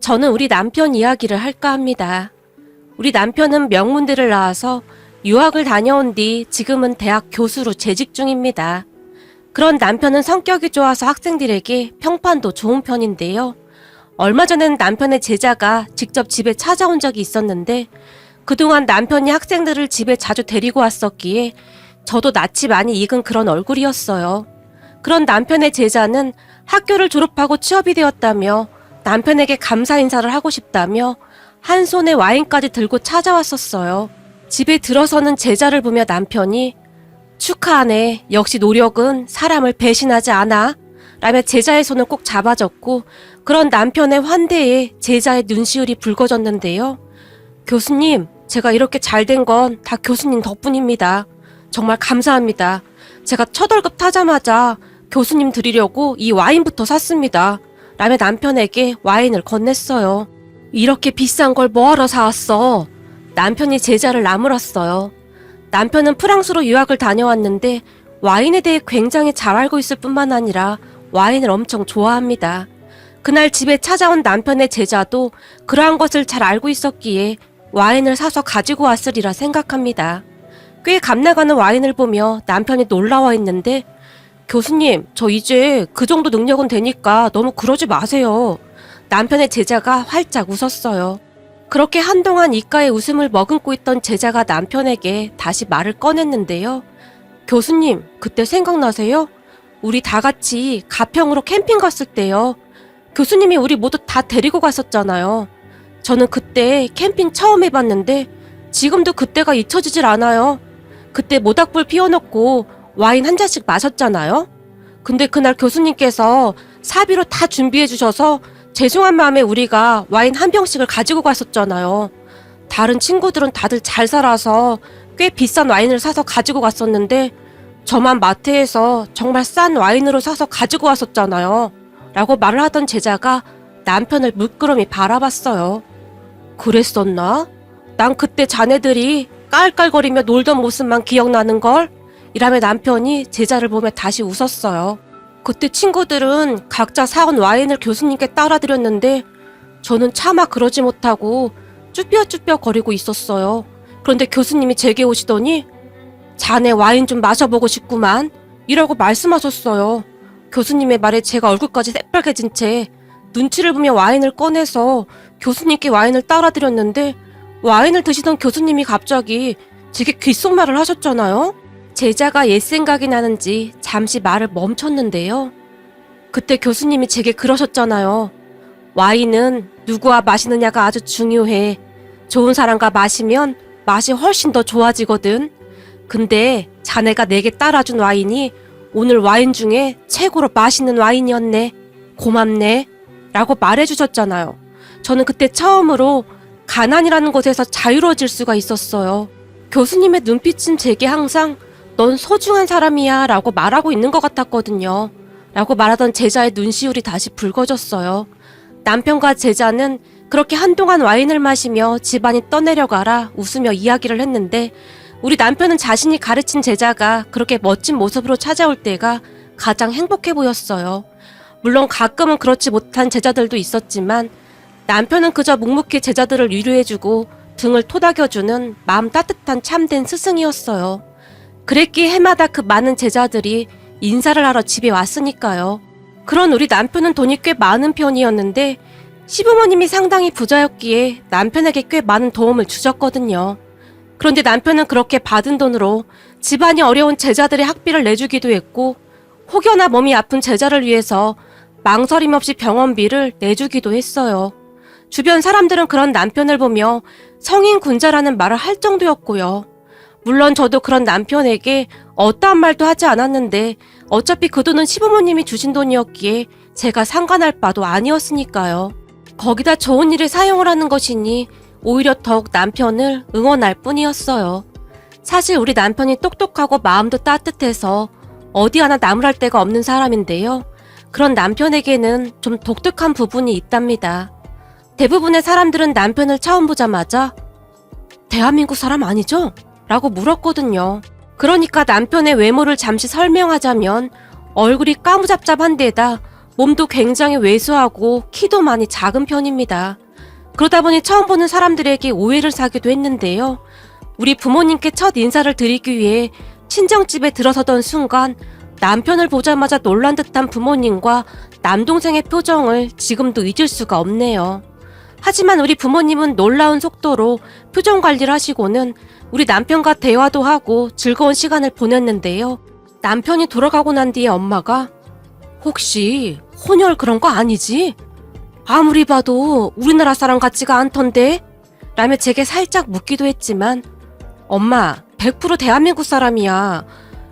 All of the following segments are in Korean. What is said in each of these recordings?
저는 우리 남편 이야기를 할까 합니다. 우리 남편은 명문대를 나와서 유학을 다녀온 뒤 지금은 대학 교수로 재직 중입니다. 그런 남편은 성격이 좋아서 학생들에게 평판도 좋은 편인데요. 얼마 전에는 남편의 제자가 직접 집에 찾아온 적이 있었는데 그동안 남편이 학생들을 집에 자주 데리고 왔었기에 저도 낯이 많이 익은 그런 얼굴이었어요. 그런 남편의 제자는 학교를 졸업하고 취업이 되었다며 남편에게 감사 인사를 하고 싶다며 한 손에 와인까지 들고 찾아왔었어요. 집에 들어서는 제자를 보며 남편이 축하하네. 역시 노력은 사람을 배신하지 않아. 라며 제자의 손을 꼭 잡아줬고 그런 남편의 환대에 제자의 눈시울이 붉어졌는데요. 교수님, 제가 이렇게 잘 된 건 다 교수님 덕분입니다. 정말 감사합니다. 제가 첫 월급 타자마자 교수님 드리려고 이 와인부터 샀습니다. 라며 남편에게 와인을 건넸어요. 이렇게 비싼 걸 뭐하러 사왔어? 남편이 제자를 나무랐어요. 남편은 프랑스로 유학을 다녀왔는데 와인에 대해 굉장히 잘 알고 있을 뿐만 아니라 와인을 엄청 좋아합니다. 그날 집에 찾아온 남편의 제자도 그러한 것을 잘 알고 있었기에 와인을 사서 가지고 왔으리라 생각합니다. 꽤 값나가는 와인을 보며 남편이 놀라워 했는데 교수님, 저 이제 그 정도 능력은 되니까 너무 그러지 마세요. 남편의 제자가 활짝 웃었어요. 그렇게 한동안 입가에 웃음을 머금고 있던 제자가 남편에게 다시 말을 꺼냈는데요. 교수님, 그때 생각나세요? 우리 다 같이 가평으로 캠핑 갔을 때요. 교수님이 우리 모두 다 데리고 갔었잖아요. 저는 그때 캠핑 처음 해봤는데 지금도 그때가 잊혀지질 않아요. 그때 모닥불 피워놓고 와인 한 잔씩 마셨잖아요. 근데 그날 교수님께서 사비로 다 준비해 주셔서 죄송한 마음에 우리가 와인 한 병씩을 가지고 갔었잖아요. 다른 친구들은 다들 잘 살아서 꽤 비싼 와인을 사서 가지고 갔었는데 저만 마트에서 정말 싼 와인으로 사서 가지고 왔었잖아요. 라고 말을 하던 제자가 남편을 물끄러미 바라봤어요. 그랬었나? 난 그때 자네들이 깔깔거리며 놀던 모습만 기억나는걸? 이라며 남편이 제자를 보며 다시 웃었어요. 그때 친구들은 각자 사온 와인을 교수님께 따라드렸는데 저는 차마 그러지 못하고 쭈뼛쭈뼛 거리고 있었어요. 그런데 교수님이 제게 오시더니 자네 와인 좀 마셔보고 싶구만 이라고 말씀하셨어요. 교수님의 말에 제가 얼굴까지 새빨개진 채 눈치를 보며 와인을 꺼내서 교수님께 와인을 따라드렸는데 와인을 드시던 교수님이 갑자기 제게 귓속말을 하셨잖아요. 제자가 옛 생각이 나는지 잠시 말을 멈췄는데요. 그때 교수님이 제게 그러셨잖아요. 와인은 누구와 마시느냐가 아주 중요해. 좋은 사람과 마시면 맛이 훨씬 더 좋아지거든. 근데 자네가 내게 따라준 와인이 오늘 와인 중에 최고로 맛있는 와인이었네. 고맙네. 라고 말해주셨잖아요. 저는 그때 처음으로 가난이라는 것에서 자유로워질 수가 있었어요. 교수님의 눈빛은 제게 항상 넌 소중한 사람이야 라고 말하고 있는 것 같았거든요. 라고 말하던 제자의 눈시울이 다시 붉어졌어요. 남편과 제자는 그렇게 한동안 와인을 마시며 집안이 떠내려가라 웃으며 이야기를 했는데 우리 남편은 자신이 가르친 제자가 그렇게 멋진 모습으로 찾아올 때가 가장 행복해 보였어요. 물론 가끔은 그렇지 못한 제자들도 있었지만 남편은 그저 묵묵히 제자들을 위로해주고 등을 토닥여주는 마음 따뜻한 참된 스승이었어요. 그랬기에 해마다 그 많은 제자들이 인사를 하러 집에 왔으니까요. 그런 우리 남편은 돈이 꽤 많은 편이었는데 시부모님이 상당히 부자였기에 남편에게 꽤 많은 도움을 주셨거든요. 그런데 남편은 그렇게 받은 돈으로 집안이 어려운 제자들의 학비를 내주기도 했고 혹여나 몸이 아픈 제자를 위해서 망설임 없이 병원비를 내주기도 했어요. 주변 사람들은 그런 남편을 보며 성인 군자라는 말을 할 정도였고요. 물론 저도 그런 남편에게 어떠한 말도 하지 않았는데 어차피 그 돈은 시부모님이 주신 돈이었기에 제가 상관할 바도 아니었으니까요. 거기다 좋은 일에 사용을 하는 것이니 오히려 더욱 남편을 응원할 뿐이었어요. 사실 우리 남편이 똑똑하고 마음도 따뜻해서 어디 하나 나무랄 데가 없는 사람인데요. 그런 남편에게는 좀 독특한 부분이 있답니다. 대부분의 사람들은 남편을 처음 보자마자 대한민국 사람 아니죠? 라고 물었거든요. 그러니까 남편의 외모를 잠시 설명하자면 얼굴이 까무잡잡한 데다 몸도 굉장히 왜소하고 키도 많이 작은 편입니다. 그러다 보니 처음 보는 사람들에게 오해를 사기도 했는데요. 우리 부모님께 첫 인사를 드리기 위해 친정집에 들어서던 순간 남편을 보자마자 놀란 듯한 부모님과 남동생의 표정을 지금도 잊을 수가 없네요. 하지만 우리 부모님은 놀라운 속도로 표정 관리를 하시고는 우리 남편과 대화도 하고 즐거운 시간을 보냈는데요. 남편이 돌아가고 난 뒤에 엄마가 혹시 혼혈 그런 거 아니지? 아무리 봐도 우리나라 사람 같지가 않던데? 라며 제게 살짝 묻기도 했지만 엄마 100% 대한민국 사람이야.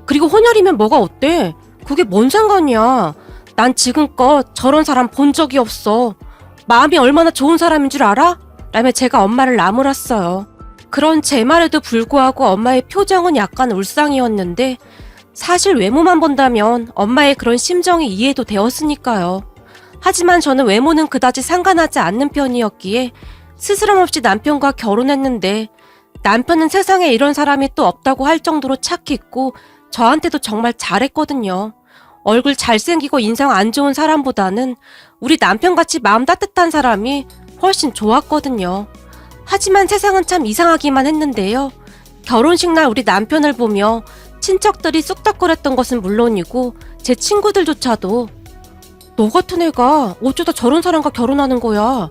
그리고 혼혈이면 뭐가 어때? 그게 뭔 상관이야. 난 지금껏 저런 사람 본 적이 없어. 마음이 얼마나 좋은 사람인 줄 알아? 라며 제가 엄마를 나무랐어요. 그런 제 말에도 불구하고 엄마의 표정은 약간 울상이었는데 사실 외모만 본다면 엄마의 그런 심정이 이해도 되었으니까요. 하지만 저는 외모는 그다지 상관하지 않는 편이었기에 스스럼 없이 남편과 결혼했는데 남편은 세상에 이런 사람이 또 없다고 할 정도로 착했고 저한테도 정말 잘했거든요. 얼굴 잘생기고 인상 안 좋은 사람보다는 우리 남편같이 마음 따뜻한 사람이 훨씬 좋았거든요. 하지만 세상은 참 이상하기만 했는데요. 결혼식 날 우리 남편을 보며 친척들이 쑥덕거렸던 것은 물론이고 제 친구들조차도 너 같은 애가 어쩌다 저런 사람과 결혼하는 거야.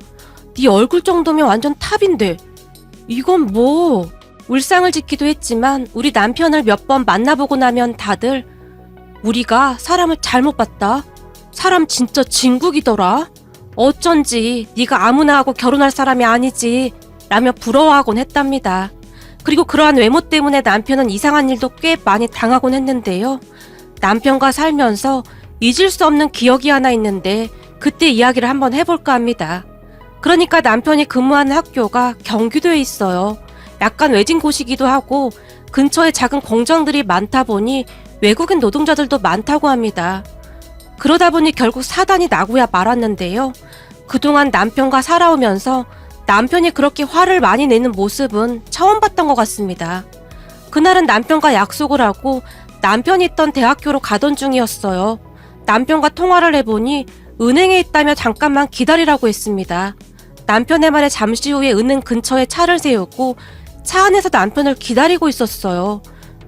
네 얼굴 정도면 완전 탑인데 이건 뭐. 울상을 짓기도 했지만 우리 남편을 몇 번 만나보고 나면 다들 우리가 사람을 잘못 봤다. 사람 진짜 진국이더라. 어쩐지 네가 아무나 하고 결혼할 사람이 아니지 라며 부러워하곤 했답니다. 그리고 그러한 외모 때문에 남편은 이상한 일도 꽤 많이 당하곤 했는데요. 남편과 살면서 잊을 수 없는 기억이 하나 있는데 그때 이야기를 한번 해볼까 합니다. 그러니까 남편이 근무하는 학교가 경기도에 있어요. 약간 외진 곳이기도 하고 근처에 작은 공장들이 많다 보니 외국인 노동자들도 많다고 합니다. 그러다 보니 결국 사단이 나고야 말았는데요. 그동안 남편과 살아오면서 남편이 그렇게 화를 많이 내는 모습은 처음 봤던 것 같습니다. 그날은 남편과 약속을 하고 남편이 있던 대학교로 가던 중이었어요. 남편과 통화를 해보니 은행에 있다며 잠깐만 기다리라고 했습니다. 남편의 말에 잠시 후에 은행 근처에 차를 세우고 차 안에서 남편을 기다리고 있었어요.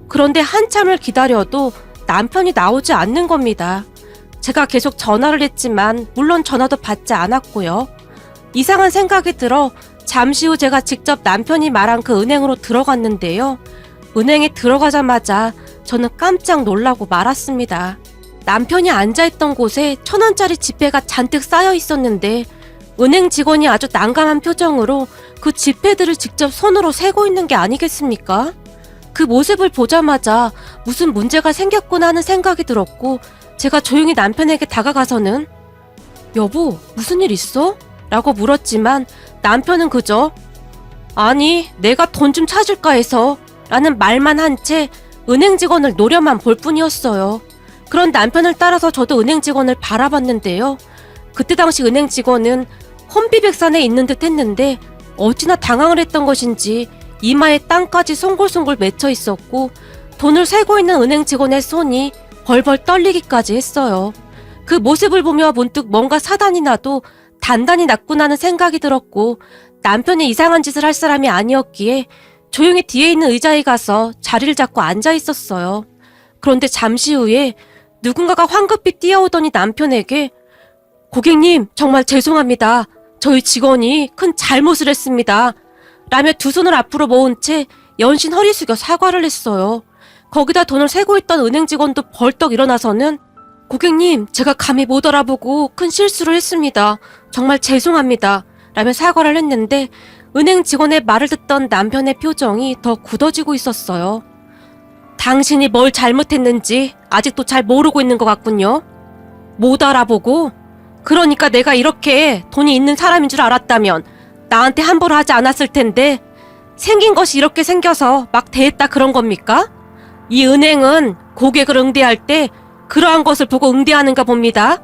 그런데 한참을 기다려도 남편이 나오지 않는 겁니다. 제가 계속 전화를 했지만 물론 전화도 받지 않았고요. 이상한 생각이 들어 잠시 후 제가 직접 남편이 말한 그 은행으로 들어갔는데요. 은행에 들어가자마자 저는 깜짝 놀라고 말았습니다. 남편이 앉아있던 곳에 1,000원짜리 지폐가 잔뜩 쌓여 있었는데 은행 직원이 아주 난감한 표정으로 그 지폐들을 직접 손으로 세고 있는 게 아니겠습니까? 그 모습을 보자마자 무슨 문제가 생겼구나 하는 생각이 들었고 제가 조용히 남편에게 다가가서는 여보, 무슨 일 있어? 라고 물었지만 남편은 그저 아니, 내가 돈 좀 찾을까 해서 라는 말만 한 채 은행 직원을 노려만 볼 뿐이었어요. 그런 남편을 따라서 저도 은행 직원을 바라봤는데요. 그때 당시 은행 직원은 혼비백산에 있는 듯 했는데 어찌나 당황을 했던 것인지 이마에 땀까지 송골송골 맺혀 있었고 돈을 세고 있는 은행 직원의 손이 벌벌 떨리기까지 했어요. 그 모습을 보며 문득 뭔가 사단이 나도 단단히 났구나 하는 생각이 들었고 남편이 이상한 짓을 할 사람이 아니었기에 조용히 뒤에 있는 의자에 가서 자리를 잡고 앉아 있었어요. 그런데 잠시 후에 누군가가 황급히 뛰어오더니 남편에게 고객님, 정말 죄송합니다. 저희 직원이 큰 잘못을 했습니다. 라며 두 손을 앞으로 모은 채 연신 허리 숙여 사과를 했어요. 거기다 돈을 세고 있던 은행 직원도 벌떡 일어나서는 고객님, 제가 감히 못 알아보고 큰 실수를 했습니다. 정말 죄송합니다. 라며 사과를 했는데 은행 직원의 말을 듣던 남편의 표정이 더 굳어지고 있었어요. 당신이 뭘 잘못했는지 아직도 잘 모르고 있는 것 같군요. 못 알아보고? 그러니까 내가 이렇게 돈이 있는 사람인 줄 알았다면 나한테 함부로 하지 않았을 텐데 생긴 것이 이렇게 생겨서 막 대했다 그런 겁니까? 이 은행은 고객을 응대할 때 그러한 것을 보고 응대하는가 봅니다.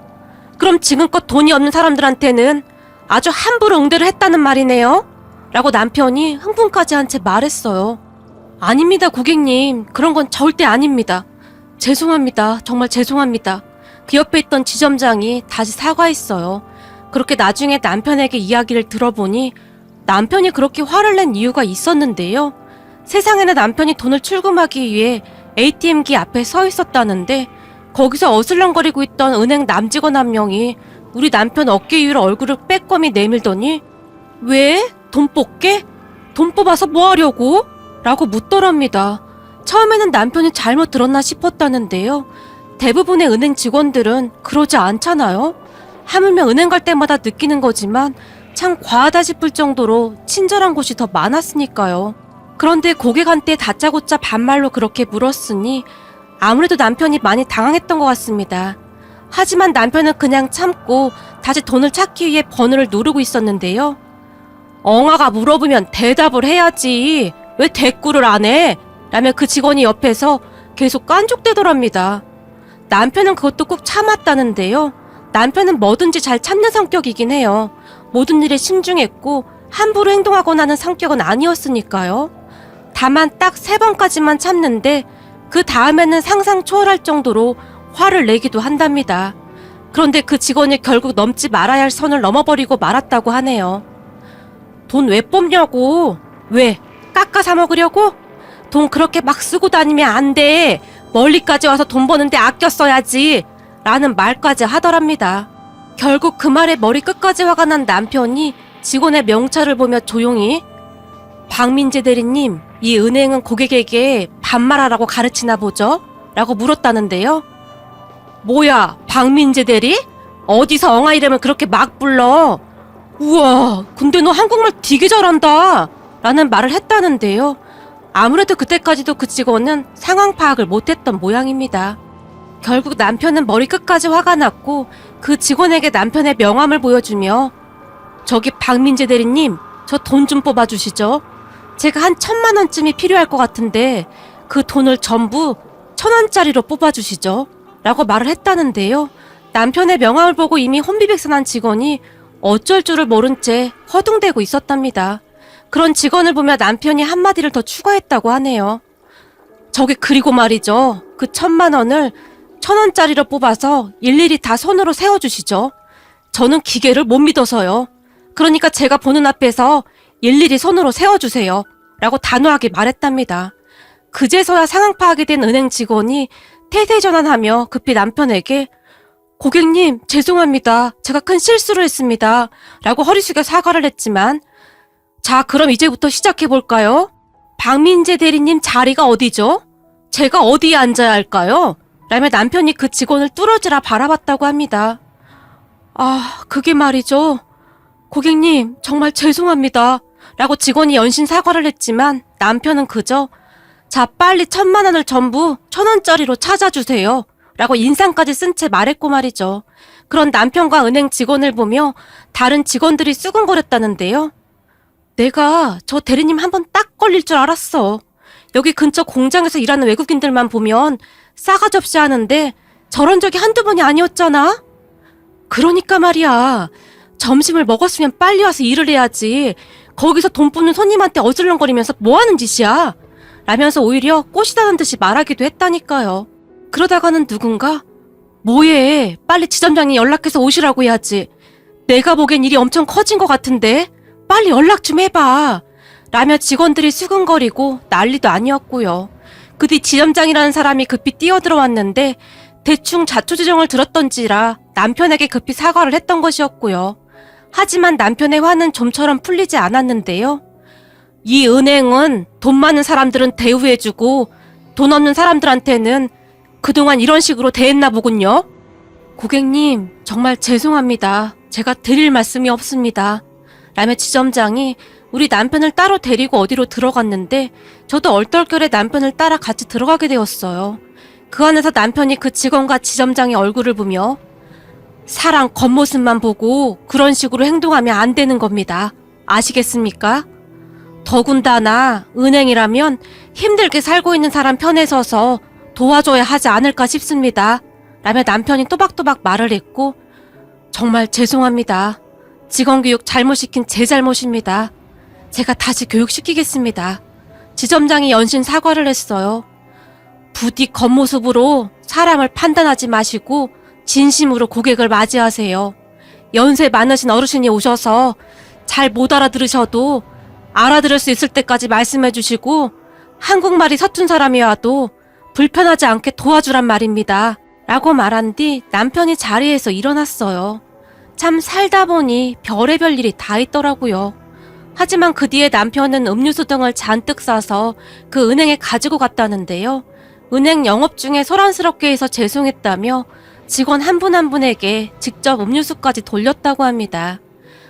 그럼 지금껏 돈이 없는 사람들한테는 아주 함부로 응대를 했다는 말이네요. 라고 남편이 흥분까지 한 채 말했어요. 아닙니다, 고객님. 그런 건 절대 아닙니다. 죄송합니다. 정말 죄송합니다. 그 옆에 있던 지점장이 다시 사과했어요. 그렇게 나중에 남편에게 이야기를 들어보니 남편이 그렇게 화를 낸 이유가 있었는데요. 세상에는 남편이 돈을 출금하기 위해 ATM기 앞에 서 있었다는데 거기서 어슬렁거리고 있던 은행 남직원 한 명이 우리 남편 어깨 위로 얼굴을 빼꼼히 내밀더니 왜? 돈 뽑게? 돈 뽑아서 뭐 하려고? 라고 묻더랍니다. 처음에는 남편이 잘못 들었나 싶었다는데요. 대부분의 은행 직원들은 그러지 않잖아요. 하물며 은행 갈 때마다 느끼는 거지만 참 과하다 싶을 정도로 친절한 곳이 더 많았으니까요. 그런데 고객한테 다짜고짜 반말로 그렇게 물었으니 아무래도 남편이 많이 당황했던 것 같습니다. 하지만 남편은 그냥 참고 다시 돈을 찾기 위해 번호를 누르고 있었는데요. 엉아가 물어보면 대답을 해야지. 왜 대꾸를 안 해? 라며 그 직원이 옆에서 계속 깐족대더랍니다. 남편은 그것도 꼭 참았다는데요. 남편은 뭐든지 잘 참는 성격이긴 해요. 모든 일에 신중했고 함부로 행동하거나 하는 성격은 아니었으니까요. 다만 딱 3번까지만 참는데 그 다음에는 상상 초월할 정도로 화를 내기도 한답니다. 그런데 그 직원이 결국 넘지 말아야 할 선을 넘어버리고 말았다고 하네요. 돈 왜 뽑냐고? 왜? 깎아 사 먹으려고? 돈 그렇게 막 쓰고 다니면 안 돼. 멀리까지 와서 돈 버는데 아껴 써야지. 라는 말까지 하더랍니다. 결국 그 말에 머리 끝까지 화가 난 남편이 직원의 명찰을 보며 조용히 박민재 대리님, 이 은행은 고객에게 반말하라고 가르치나 보죠? 라고 물었다는데요. 뭐야, 박민재 대리? 어디서 엉아 이름을 그렇게 막 불러? 우와, 근데 너 한국말 되게 잘한다. 라는 말을 했다는데요. 아무래도 그때까지도 그 직원은 상황 파악을 못했던 모양입니다. 결국 남편은 머리끝까지 화가 났고 그 직원에게 남편의 명함을 보여주며 저기 박민재 대리님, 저 돈 좀 뽑아주시죠. 제가 한 1,000만 원쯤이 필요할 것 같은데 그 돈을 전부 1,000원짜리로 뽑아주시죠. 라고 말을 했다는데요. 남편의 명함을 보고 이미 혼비백산한 직원이 어쩔 줄을 모른 채 허둥대고 있었답니다. 그런 직원을 보며 남편이 한마디를 더 추가했다고 하네요. 저기 그리고 말이죠. 그 1,000만 원을 1,000원짜리로 뽑아서 일일이 다 손으로 세워주시죠. 저는 기계를 못 믿어서요. 그러니까 제가 보는 앞에서 일일이 손으로 세워주세요. 라고 단호하게 말했답니다. 그제서야 상황 파악이 된 은행 직원이 태세전환하며 급히 남편에게 고객님, 죄송합니다. 제가 큰 실수를 했습니다. 라고 허리 숙여 사과를 했지만 자, 그럼 이제부터 시작해볼까요? 박민재 대리님 자리가 어디죠? 제가 어디에 앉아야 할까요? 라며 남편이 그 직원을 뚫어지라 바라봤다고 합니다. 아, 그게 말이죠. 고객님, 정말 죄송합니다. 라고 직원이 연신 사과를 했지만 남편은 그저 자, 빨리 1,000만 원을 전부 1,000원짜리로 찾아주세요. 라고 인상까지 쓴 채 말했고 말이죠. 그런 남편과 은행 직원을 보며 다른 직원들이 수근거렸다는데요. 내가 저 대리님 한번 딱 걸릴 줄 알았어. 여기 근처 공장에서 일하는 외국인들만 보면 싸가지 없이 하는데 저런 적이 한두 번이 아니었잖아? 그러니까 말이야. 점심을 먹었으면 빨리 와서 일을 해야지. 거기서 돈 뽑는 손님한테 어슬렁거리면서 뭐 하는 짓이야? 라면서 오히려 꼬시다는 듯이 말하기도 했다니까요. 그러다가는 누군가 뭐해, 빨리 지점장이 연락해서 오시라고 해야지. 내가 보기엔 일이 엄청 커진 것 같은데 빨리 연락 좀 해봐. 라며 직원들이 수근거리고 난리도 아니었고요. 그 뒤 지점장이라는 사람이 급히 뛰어들어왔는데 대충 자초지종을 들었던지라 남편에게 급히 사과를 했던 것이었고요. 하지만 남편의 화는 좀처럼 풀리지 않았는데요. 이 은행은 돈 많은 사람들은 대우해주고 돈 없는 사람들한테는 그동안 이런 식으로 대했나 보군요. 고객님, 정말 죄송합니다. 제가 드릴 말씀이 없습니다. 라며 지점장이 우리 남편을 따로 데리고 어디로 들어갔는데 저도 얼떨결에 남편을 따라 같이 들어가게 되었어요. 그 안에서 남편이 그 직원과 지점장의 얼굴을 보며 사람 겉모습만 보고 그런 식으로 행동하면 안 되는 겁니다. 아시겠습니까? 더군다나 은행이라면 힘들게 살고 있는 사람 편에 서서 도와줘야 하지 않을까 싶습니다. 라며 남편이 또박또박 말을 했고 정말 죄송합니다. 직원교육 잘못시킨 제 잘못입니다. 제가 다시 교육시키겠습니다. 지점장이 연신 사과를 했어요. 부디 겉모습으로 사람을 판단하지 마시고 진심으로 고객을 맞이하세요. 연세 많으신 어르신이 오셔서 잘 못 알아들으셔도 알아들을 수 있을 때까지 말씀해 주시고 한국말이 서툰 사람이 와도 불편하지 않게 도와주란 말입니다. 라고 말한 뒤 남편이 자리에서 일어났어요. 참 살다 보니 별의별 일이 다 있더라고요. 하지만 그 뒤에 남편은 음료수 등을 잔뜩 싸서 그 은행에 가지고 갔다는데요. 은행 영업 중에 소란스럽게 해서 죄송했다며 직원 한 분 한 분에게 직접 음료수까지 돌렸다고 합니다.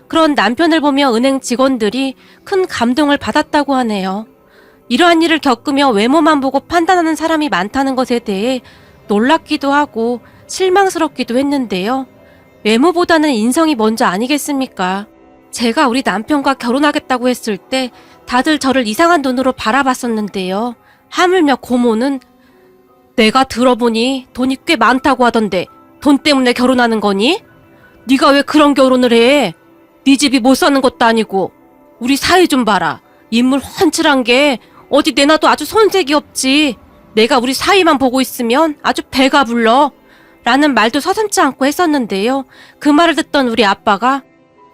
그런 남편을 보며 은행 직원들이 큰 감동을 받았다고 하네요. 이러한 일을 겪으며 외모만 보고 판단하는 사람이 많다는 것에 대해 놀랍기도 하고 실망스럽기도 했는데요. 외모보다는 인성이 먼저 아니겠습니까? 제가 우리 남편과 결혼하겠다고 했을 때 다들 저를 이상한 눈으로 바라봤었는데요. 하물며 고모는 내가 들어보니 돈이 꽤 많다고 하던데 돈 때문에 결혼하는 거니? 네가 왜 그런 결혼을 해? 네 집이 못 사는 것도 아니고. 우리 사이 좀 봐라. 인물 훤칠한 게 어디 내놔도 아주 손색이 없지. 내가 우리 사이만 보고 있으면 아주 배가 불러. 라는 말도 서슴지 않고 했었는데요. 그 말을 듣던 우리 아빠가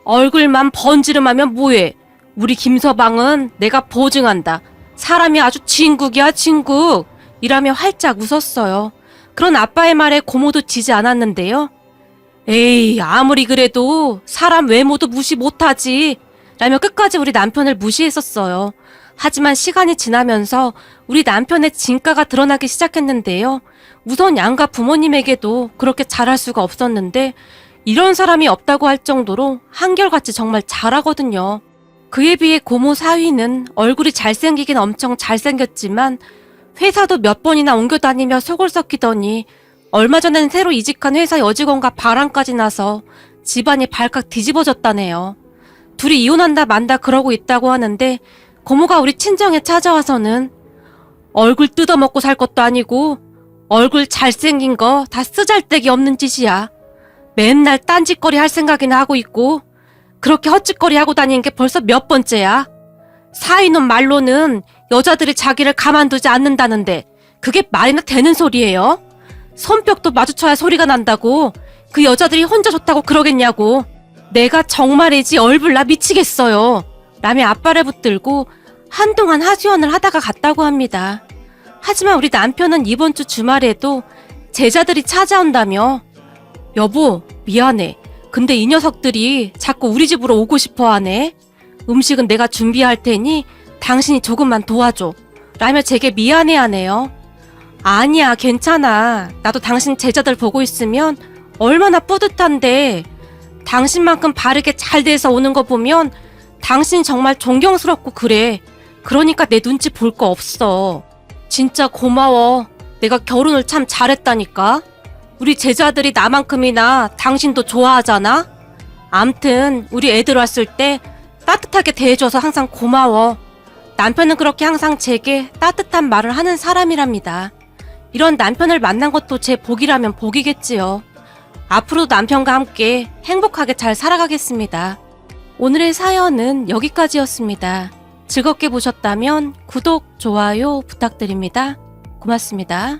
얼굴만 번지름하면 뭐해. 우리 김서방은 내가 보증한다. 사람이 아주 진국이야 진국. 이라며 활짝 웃었어요. 그런 아빠의 말에 고모도 지지 않았는데요. 에이, 아무리 그래도 사람 외모도 무시 못하지. 라며 끝까지 우리 남편을 무시했었어요. 하지만 시간이 지나면서 우리 남편의 진가가 드러나기 시작했는데요. 우선 양가 부모님에게도 그렇게 잘할 수가 없었는데 이런 사람이 없다고 할 정도로 한결같이 정말 잘하거든요. 그에 비해 고모 사위는 얼굴이 잘생기긴 엄청 잘생겼지만 회사도 몇 번이나 옮겨 다니며 속을 썩히더니 얼마 전엔 새로 이직한 회사 여직원과 바람까지 나서 집안이 발칵 뒤집어졌다네요. 둘이 이혼한다 만다 그러고 있다고 하는데 고모가 우리 친정에 찾아와서는 얼굴 뜯어먹고 살 것도 아니고 얼굴 잘생긴 거 다 쓰잘데기 없는 짓이야. 맨날 딴짓거리 할 생각이나 하고 있고 그렇게 헛짓거리 하고 다니는 게 벌써 몇 번째야. 사위는 말로는 여자들이 자기를 가만두지 않는다는데 그게 말이나 되는 소리예요? 손뼉도 마주쳐야 소리가 난다고 그 여자들이 혼자 좋다고 그러겠냐고. 내가 정말이지 얼불나 미치겠어요. 라며 아빠를 붙들고 한동안 하소연을 하다가 갔다고 합니다. 하지만 우리 남편은 이번 주 주말에도 제자들이 찾아온다며 여보 미안해. 근데 이 녀석들이 자꾸 우리 집으로 오고 싶어 하네. 음식은 내가 준비할 테니 당신이 조금만 도와줘. 라며 제게 미안해 하네요. 아니야 괜찮아. 나도 당신 제자들 보고 있으면 얼마나 뿌듯한데. 당신만큼 바르게 잘 돼서 오는 거 보면 당신이 정말 존경스럽고 그래. 그러니까 내 눈치 볼 거 없어. 진짜 고마워. 내가 결혼을 참 잘했다니까. 우리 제자들이 나만큼이나 당신도 좋아하잖아. 암튼 우리 애들 왔을 때 따뜻하게 대해줘서 항상 고마워. 남편은 그렇게 항상 제게 따뜻한 말을 하는 사람이랍니다. 이런 남편을 만난 것도 제 복이라면 복이겠지요. 앞으로도 남편과 함께 행복하게 잘 살아가겠습니다. 오늘의 사연은 여기까지였습니다. 즐겁게 보셨다면 구독, 좋아요 부탁드립니다. 고맙습니다.